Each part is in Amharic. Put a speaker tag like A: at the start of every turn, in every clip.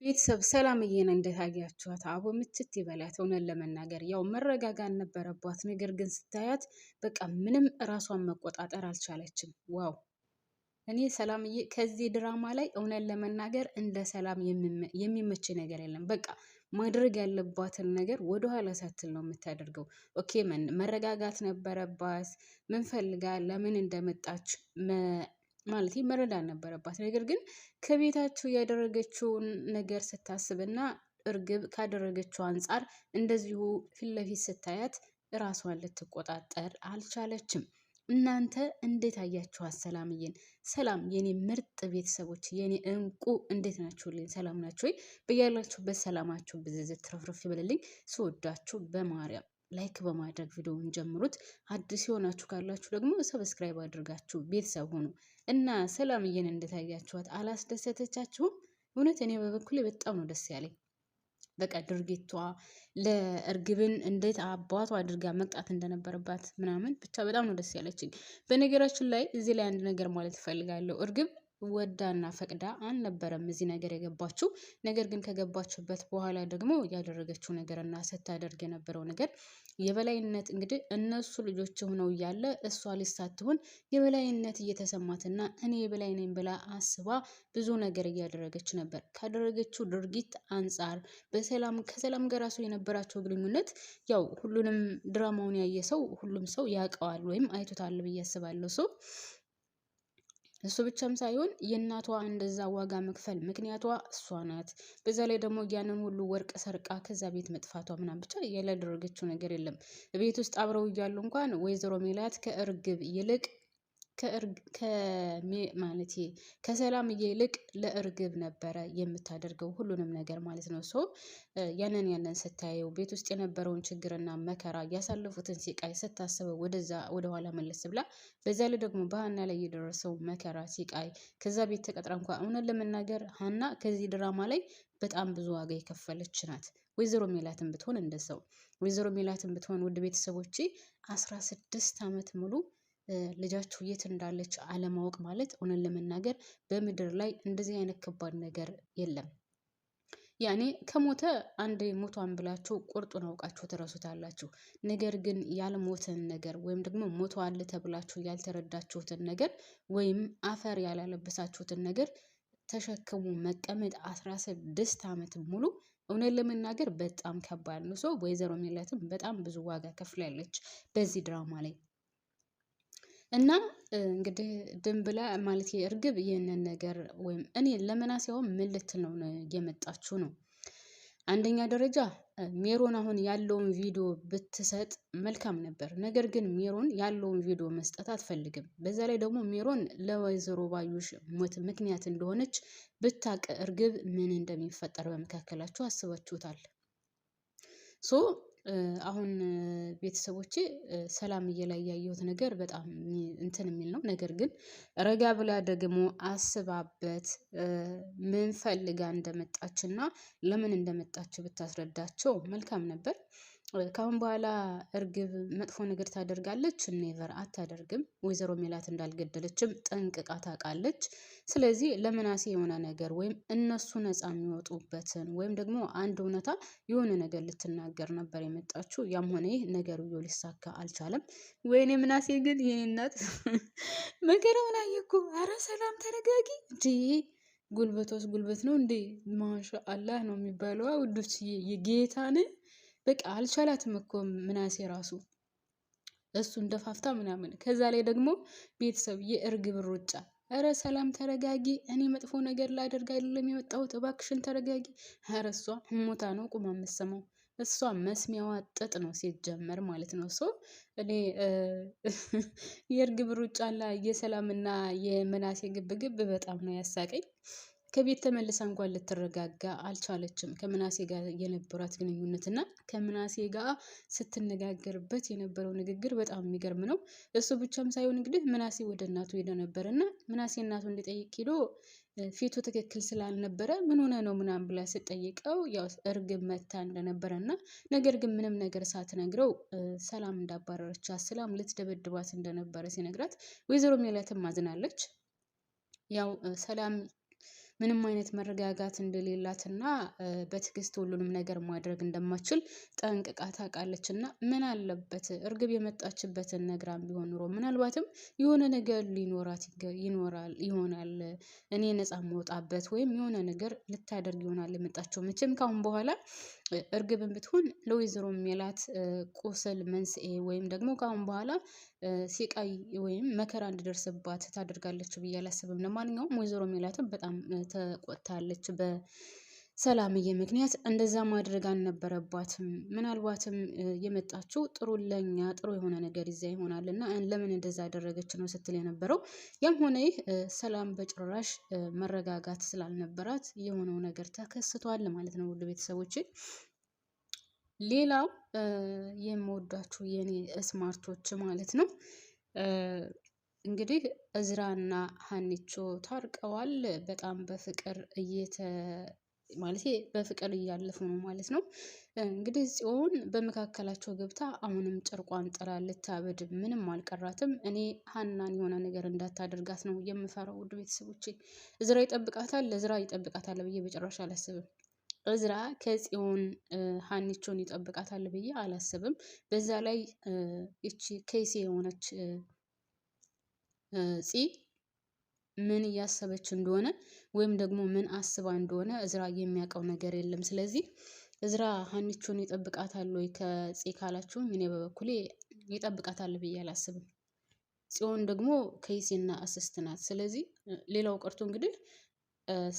A: ቤተሰብ ሰላምዬን እንዴት አያችኋት? አቦ ምችት ይበላት። እውነት ለመናገር ያው መረጋጋት ነበረባት። ነገር ግን ስታያት በቃ ምንም እራሷን መቆጣጠር አልቻለችም። ዋው! እኔ ሰላምዬ ከዚህ ድራማ ላይ እውነት ለመናገር እንደ ሰላም የሚመች ነገር የለም። በቃ ማድረግ ያለባትን ነገር ወደኋላ ሳትል ነው የምታደርገው። ኦኬ መረጋጋት ነበረባት። ምን ፈልጋ ለምን እንደመጣች ማለት መረዳት ነበረባት። ነገር ግን ከቤታችሁ ያደረገችውን ነገር ስታስብና እርግብ ካደረገችው አንጻር እንደዚሁ ፊት ለፊት ስታያት ራሷን ልትቆጣጠር አልቻለችም። እናንተ እንዴት አያችኋት ሰላምዬን? ሰላም የኔ ምርጥ ቤተሰቦች፣ የኔ እንቁ እንዴት ናችሁልኝ? ሰላም ናችሁ ወይ? በያላችሁበት ሰላማችሁ ብዝዝት ትረፍረፍ ይበልልኝ። ስወዳችሁ በማርያም ላይክ በማድረግ ቪዲዮውን ጀምሩት። አዲስ የሆናችሁ ካላችሁ ደግሞ ሰብስክራይብ አድርጋችሁ ቤተሰብ ሆኑ እና ሰላምዬን እንዴት አያችኋት? አላስደሰተቻችሁም? እውነት እኔ በበኩሌ በጣም ነው ደስ ያለኝ። በቃ ድርጊቷ ለእርግብን እንዴት አባቷ አድርጋ መቅጣት እንደነበረባት ምናምን ብቻ በጣም ነው ደስ ያለችኝ። በነገራችን ላይ እዚህ ላይ አንድ ነገር ማለት እፈልጋለሁ። እርግብ ወዳና ፈቅዳ አልነበረም እዚህ ነገር የገባችው። ነገር ግን ከገባችበት በኋላ ደግሞ ያደረገችው ነገርና ስታደርግ የነበረው ነገር የበላይነት እንግዲህ እነሱ ልጆች ሆነው እያለ እሷ ልጅ ሳትሆን የበላይነት እየተሰማትና እኔ የበላይ ነኝ ብላ አስባ ብዙ ነገር እያደረገች ነበር። ካደረገችው ድርጊት አንጻር ከሰላም ጋር ራሱ የነበራቸው ግንኙነት ያው ሁሉንም ድራማውን ያየ ሰው ሁሉም ሰው ያውቀዋል ወይም አይቶታል ብዬ አስባለሁ። ሰው እሱ ብቻም ሳይሆን የእናቷ እንደዛ ዋጋ መክፈል ምክንያቷ እሷ ናት። በዛ ላይ ደግሞ ያንን ሁሉ ወርቅ ሰርቃ ከዛ ቤት መጥፋቷ ምናምን ብቻ ያላደረገችው ነገር የለም። ቤት ውስጥ አብረው እያሉ እንኳን ወይዘሮ ሜላት ከእርግብ ይልቅ ከሰላምዬ ይልቅ ለእርግብ ነበረ የምታደርገው ሁሉንም ነገር ማለት ነው። ሶ ያንን ስታየው ቤት ውስጥ የነበረውን ችግርና መከራ ያሳለፉትን ሲቃይ ስታስበው ወደ ኋላ መለስ ብላ በዛ ላይ ደግሞ በሀና ላይ የደረሰው መከራ ሲቃይ ከዛ ቤት ተቀጥራ እንኳን እውነት ለመናገር ሀና ከዚህ ድራማ ላይ በጣም ብዙ ዋጋ የከፈለች ናት። ወይዘሮ ሜላትን ብትሆን እንደሰው ወይዘሮ ሜላትን ብትሆን ውድ ቤተሰቦቼ 16 ዓመት ሙሉ ልጃችሁ የት እንዳለች አለማወቅ ማለት እውነት ለመናገር በምድር ላይ እንደዚህ አይነት ከባድ ነገር የለም። ያኔ ከሞተ አንድ ሞቷን ብላችሁ ቁርጡን አውቃችሁ ትረሱታላችሁ። ነገር ግን ያልሞተን ነገር ወይም ደግሞ ሞቷል ተብላችሁ ያልተረዳችሁትን ነገር ወይም አፈር ያላለበሳችሁትን ነገር ተሸክሙ መቀመጥ 16 ዓመት ሙሉ እውነት ለመናገር በጣም ከባድ ነው። ሰው ወይዘሮ ሜላትም በጣም ብዙ ዋጋ ከፍላለች በዚህ ድራማ ላይ እና እንግዲህ ድንብላ ማለት እርግብ ይህንን ነገር ወይም እኔ ለምናሴውም ምን ልትል ነው የመጣችሁ ነው። አንደኛ ደረጃ ሜሮን አሁን ያለውን ቪዲዮ ብትሰጥ መልካም ነበር። ነገር ግን ሜሮን ያለውን ቪዲዮ መስጠት አትፈልግም። በዛ ላይ ደግሞ ሜሮን ለወይዘሮ ባዩሽ ሞት ምክንያት እንደሆነች ብታቅ እርግብ ምን እንደሚፈጠር በመካከላቸው አስባችሁታል? ሶ አሁን ቤተሰቦቼ ሰላምዬ ላይ ያየሁት ነገር በጣም እንትን የሚል ነው። ነገር ግን ረጋ ብላ ደግሞ አስባበት ምን ፈልጋ እንደመጣችና ለምን እንደመጣች ብታስረዳቸው መልካም ነበር። ካሁን በኋላ እርግብ መጥፎ ነገር ታደርጋለች? ኔቨር አታደርግም። ወይዘሮ ሜላት እንዳልገደለችም ጠንቅቃ ታውቃለች። ስለዚህ ለምናሴ የሆነ ነገር ወይም እነሱ ነፃ የሚወጡበትን ወይም ደግሞ አንድ እውነታ የሆነ ነገር ልትናገር ነበር የመጣችው። ያም ሆነ ይህ ነገሩ ሊሳካ አልቻለም። ወይኔ ምናሴ ግን የኔ እናት መከራውን አየኩ። አረ ሰላም ተረጋጊ እንዴ! ጉልበቷስ ጉልበት ነው እንዴ? ማሻ አላህ ነው የሚባለው ውዶች። የጌታን በቃ አልቻላትም እኮ ምናሴ ራሱ እሱ እንደፋፍታ ምናምን። ከዛ ላይ ደግሞ ቤተሰብ የእርግብ ሩጫ። እረ ሰላም ተረጋጊ፣ እኔ መጥፎ ነገር ላደርግ አይደለም የመጣሁት፣ እባክሽን ተረጋጊ። እረ እሷ ሞታ ነው ቁማ የምትሰማው። እሷ መስሚያዋ ጥጥ ነው ሲጀመር ማለት ነው። ሶ እኔ የእርግብ ሩጫና የሰላምና የምናሴ ግብግብ በጣም ነው ያሳቀኝ። ከቤት ተመልሳ እንኳን ልትረጋጋ አልቻለችም። ከምናሴ ጋር የነበራት ግንኙነት እና ከምናሴ ጋር ስትነጋገርበት የነበረው ንግግር በጣም የሚገርም ነው። እሱ ብቻም ሳይሆን እንግዲህ ምናሴ ወደ እናቱ ሄደ ነበር እና ምናሴ እናቱ እንዲጠይቅ ሄዶ ፊቱ ትክክል ስላልነበረ ምን ሆነ ነው ምናምን ብላ ስትጠይቀው ያው እርግብ መታ እንደነበረ እና ነገር ግን ምንም ነገር ሳትነግረው ሰላም እንዳባረረቻት ሰላም ልትደበድባት እንደነበረ ሲነግራት ወይዘሮ ሜላትም ማዝናለች። ያው ሰላም ምንም አይነት መረጋጋት እንደሌላትና በትዕግስት ሁሉንም ነገር ማድረግ እንደማትችል ጠንቅቃ ታውቃለች። እና ምን አለበት እርግብ የመጣችበትን ነግራም ቢሆን ኑሮ ምናልባትም የሆነ ነገር ሊኖራት ይሆናል፣ እኔ ነፃ መውጣበት ወይም የሆነ ነገር ልታደርግ ይሆናል የመጣችው። መቼም ካሁን በኋላ እርግብን ብትሆን ለወይዘሮ ሜላት ቁስል መንስኤ ወይም ደግሞ ካሁን በኋላ ሲቃይ ወይም መከራ እንዲደርስባት ታደርጋለች ብዬ አላስብም። ለማንኛውም ወይዘሮ ሜላትም በጣም ተቆጥታለች በሰላምዬ ምክንያት። እንደዛ ማድረግ አልነበረባትም። ምናልባትም የመጣችው ጥሩ ለኛ ጥሩ የሆነ ነገር ይዛ ይሆናል እና ለምን እንደዛ አደረገች ነው ስትል የነበረው። ያም ሆነ ይህ ሰላም በጭራሽ መረጋጋት ስላልነበራት የሆነው ነገር ተከስቷል ማለት ነው። ውድ ቤተሰቦቼ ሌላው የምወዳችሁ የኔ ስማርቶች ማለት ነው እንግዲህ እዝራና ሀኒቾ ታርቀዋል። በጣም በፍቅር በፍቅር እያለፉ ነው ማለት ነው። እንግዲህ ጽዮን በመካከላቸው ገብታ አሁንም ጨርቋን ጥላ ልታበድ ምንም አልቀራትም። እኔ ሀናን የሆነ ነገር እንዳታደርጋት ነው የምፈራው። ውድ ቤተሰቦቼ እዝራ ይጠብቃታል ብዬ በጭራሽ አላስብም። እዝራ ከጽዮን ሀኒቾን ይጠብቃታል ብዬ አላስብም። በዛ ላይ እቺ ከይሴ የሆነች ምን እያሰበች እንደሆነ ወይም ደግሞ ምን አስባ እንደሆነ እዝራ የሚያውቀው ነገር የለም። ስለዚህ እዝራ ሀኒቾን ይጠብቃታል ወይ ከጽ ካላችሁኝ እኔ በበኩሌ ይጠብቃታል ብዬ አላስብም። ጽዮን ደግሞ ከይሴና እስስት ናት። ስለዚህ ሌላው ቀርቶ እንግዲህ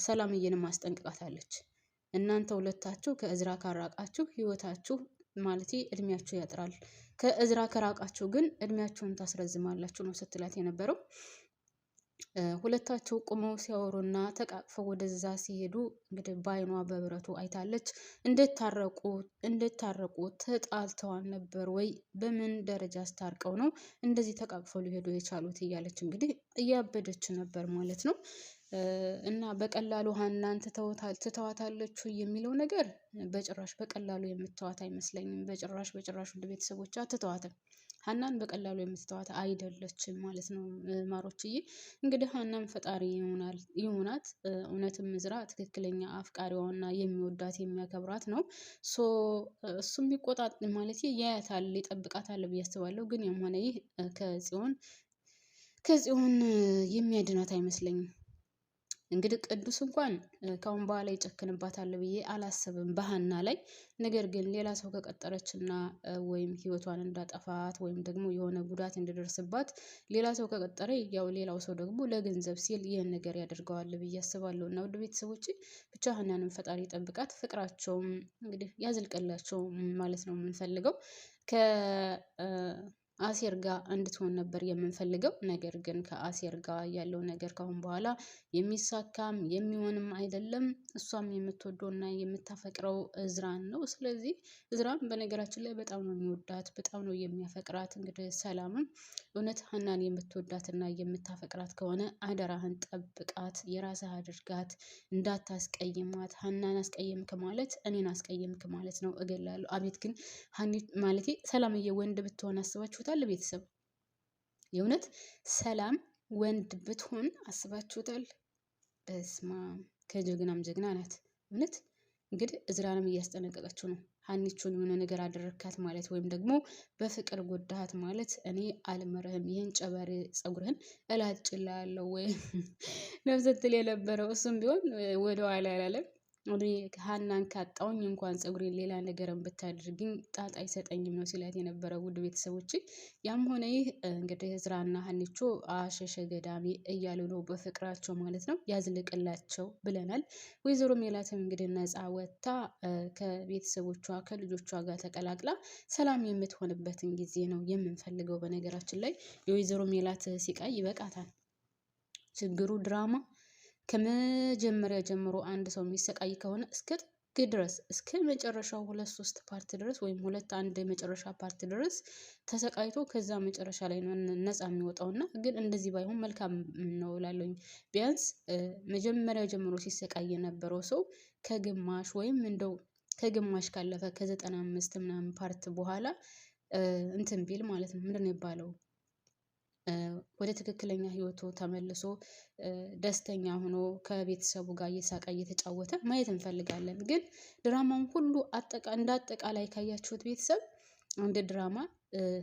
A: ሰላምዬንም አስጠንቅቃታለች። እናንተ ሁለታችሁ ከእዝራ ካራቃችሁ ህይወታችሁ ማለቴ እድሜያችሁ ያጥራል፣ ከእዝራ ከራቃችሁ ግን እድሜያችሁን ታስረዝማላችሁ ነው ስትላት የነበረው። ሁለታቸው ቁመው ሲያወሩና ተቃቅፈው ወደዛ ሲሄዱ እንግዲህ በአይኗ በብረቱ አይታለች። እንድታረቁ ተጣልተዋል ነበር ወይ? በምን ደረጃ አስታርቀው ነው እንደዚህ ተቃቅፈው ሊሄዱ የቻሉት? እያለች እንግዲህ እያበደች ነበር ማለት ነው። እና በቀላሉ ሀናን ትተዋታለች የሚለው ነገር በጭራሽ በቀላሉ የምትተዋት አይመስለኝም። በጭራሽ ውድ ቤተሰቦች አትተዋትም። ሀናን በቀላሉ የምትተዋት አይደለችም ማለት ነው ማሮችዬ። እንግዲህ ሀናን ፈጣሪ ይሆናት። እውነትም እዝራ ትክክለኛ አፍቃሪዋና የሚወዳት የሚያከብራት ነው። እሱም ይቆጣጥ ማለት ያያታል፣ ይጠብቃታል ብዬ አስባለሁ። ግን ያም ሆነ ይህ ከጽዮን የሚያድናት አይመስለኝም። እንግዲህ ቅዱስ እንኳን ካሁን በኋላ ይጨክንባታል ብዬ አላስብም በሀና ላይ። ነገር ግን ሌላ ሰው ከቀጠረችና ወይም ህይወቷን እንዳጠፋት ወይም ደግሞ የሆነ ጉዳት እንዲደርስባት ሌላ ሰው ከቀጠረ ያው ሌላው ሰው ደግሞ ለገንዘብ ሲል ይህን ነገር ያደርገዋል ብዬ አስባለሁ። እና ውድ ቤተሰቦች ብቻ ሀናንም ፈጣሪ ጠብቃት፣ ፍቅራቸውም እንግዲህ ያዝልቅላቸው ማለት ነው የምንፈልገው። አሴር ጋር እንድትሆን ነበር የምንፈልገው። ነገር ግን ከአሴር ጋር ያለው ነገር ካሁን በኋላ የሚሳካም የሚሆንም አይደለም። እሷም የምትወደውና የምታፈቅረው እዝራን ነው። ስለዚህ እዝራን በነገራችን ላይ በጣም ነው የሚወዳት፣ በጣም ነው የሚያፈቅራት። እንግዲህ ሰላምም እውነት ሀናን የምትወዳትና የምታፈቅራት ከሆነ አደራህን ጠብቃት፣ የራስህ አድርጋት፣ እንዳታስቀይማት። ሀናን አስቀየምክ ማለት እኔን አስቀየምክ ማለት ነው፣ እገላለሁ። አቤት ግን ማለቴ ሰላምዬ ወንድ ብትሆን አስባችሁታል? ቤተሰብ የእውነት ሰላም ወንድ ብትሆን አስባችሁታል? በስማ ከጀግናም ጀግና ናት እውነት። እንግዲህ እዝራንም እያስጠነቀቀችው ነው። ሀኒቾን የሆነ ነገር አደረግካት ማለት ወይም ደግሞ በፍቅር ጎዳሃት ማለት እኔ አልምርህም፣ ይህን ጨበሬ ፀጉርህን እላጭልሃለሁ ወይም ነው ስትል የነበረው። እሱም ቢሆን ወደኋላ አላለም። እኔ ሀናን ካጣውኝ እንኳን ፀጉሬን ሌላ ነገርን ብታደርግኝ ጣጣ አይሰጠኝም ነው ሲላት የነበረው። ውድ ቤተሰቦች ያም ሆነ ይህ እንግዲህ እዝራና ሀኒቾ አሸሸ ገዳሜ እያሉ ነው በፍቅራቸው ማለት ነው። ያዝልቅላቸው ብለናል። ወይዘሮ ሜላትም እንግዲህ ነፃ ወጥታ ከቤተሰቦቿ ከልጆቿ ጋር ተቀላቅላ ሰላም የምትሆንበትን ጊዜ ነው የምንፈልገው። በነገራችን ላይ የወይዘሮ ሜላት ሲቃይ ይበቃታል። ችግሩ ድራማ ከመጀመሪያ ጀምሮ አንድ ሰው የሚሰቃይ ከሆነ እስከ ጥግ ድረስ እስከ መጨረሻው 2-3 ፓርት ድረስ ወይም 2-1 የመጨረሻ ፓርት ድረስ ተሰቃይቶ ከዛ መጨረሻ ላይ ነው ነፃ የሚወጣው። እና ግን እንደዚህ ባይሆን መልካም ነው እላለሁኝ። ቢያንስ መጀመሪያ ጀምሮ ሲሰቃይ የነበረው ሰው ከግማሽ ወይም እንደው ከግማሽ ካለፈ ከ95 ምናምን ፓርት በኋላ እንትን ቢል ማለት ነው ምንድነው የሚባለው ወደ ትክክለኛ ህይወቱ ተመልሶ ደስተኛ ሆኖ ከቤተሰቡ ጋር እየሳቀ እየተጫወተ ማየት እንፈልጋለን። ግን ድራማውን ሁሉ እንደ አጠቃላይ ካያችሁት ቤተሰብ አንድ ድራማ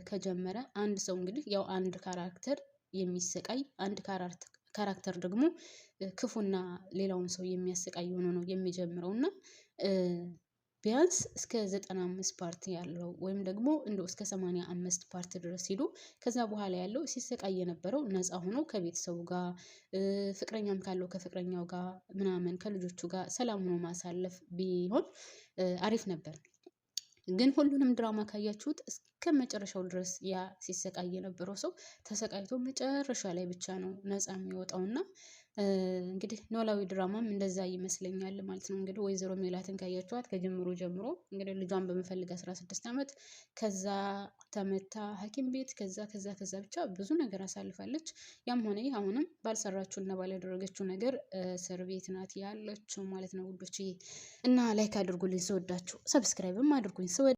A: ከጀመረ አንድ ሰው እንግዲህ ያው አንድ ካራክተር የሚሰቃይ አንድ ካራክተር ደግሞ ክፉና ሌላውን ሰው የሚያሰቃይ ሆኖ ነው የሚጀምረው እና ቢያንስ እስከ 95 ፓርት ያለው ወይም ደግሞ እንደው እስከ 85 ፓርት ድረስ ሄዶ ከዛ በኋላ ያለው ሲሰቃይ የነበረው ነፃ ሆኖ ከቤተሰቡ ጋር ፍቅረኛም ካለው ከፍቅረኛው ጋር ምናምን ከልጆቹ ጋር ሰላም ሆኖ ማሳለፍ ቢሆን አሪፍ ነበር። ግን ሁሉንም ድራማ ካያችሁት እስከ መጨረሻው ድረስ ያ ሲሰቃይ የነበረው ሰው ተሰቃይቶ መጨረሻ ላይ ብቻ ነው ነፃ የሚወጣውና እንግዲህ ኖላዊ ድራማም እንደዛ ይመስለኛል ማለት ነው። እንግዲህ ወይዘሮ ሜላትን ካያችኋት ከጀምሮ ጀምሮ እንግዲህ ልጇን በመፈለግ 16 ዓመት ከዛ ተመታ ሐኪም ቤት ከዛ ብቻ ብዙ ነገር አሳልፋለች። ያም ሆነ ይህ አሁንም ባልሰራችውና ባላደረገችው ነገር እስር ቤት ናት ያለችው ማለት ነው ውዶች። እና ላይክ አድርጉልኝ ስወዳችሁ፣ ሰብስክራይብም አድርጉኝ።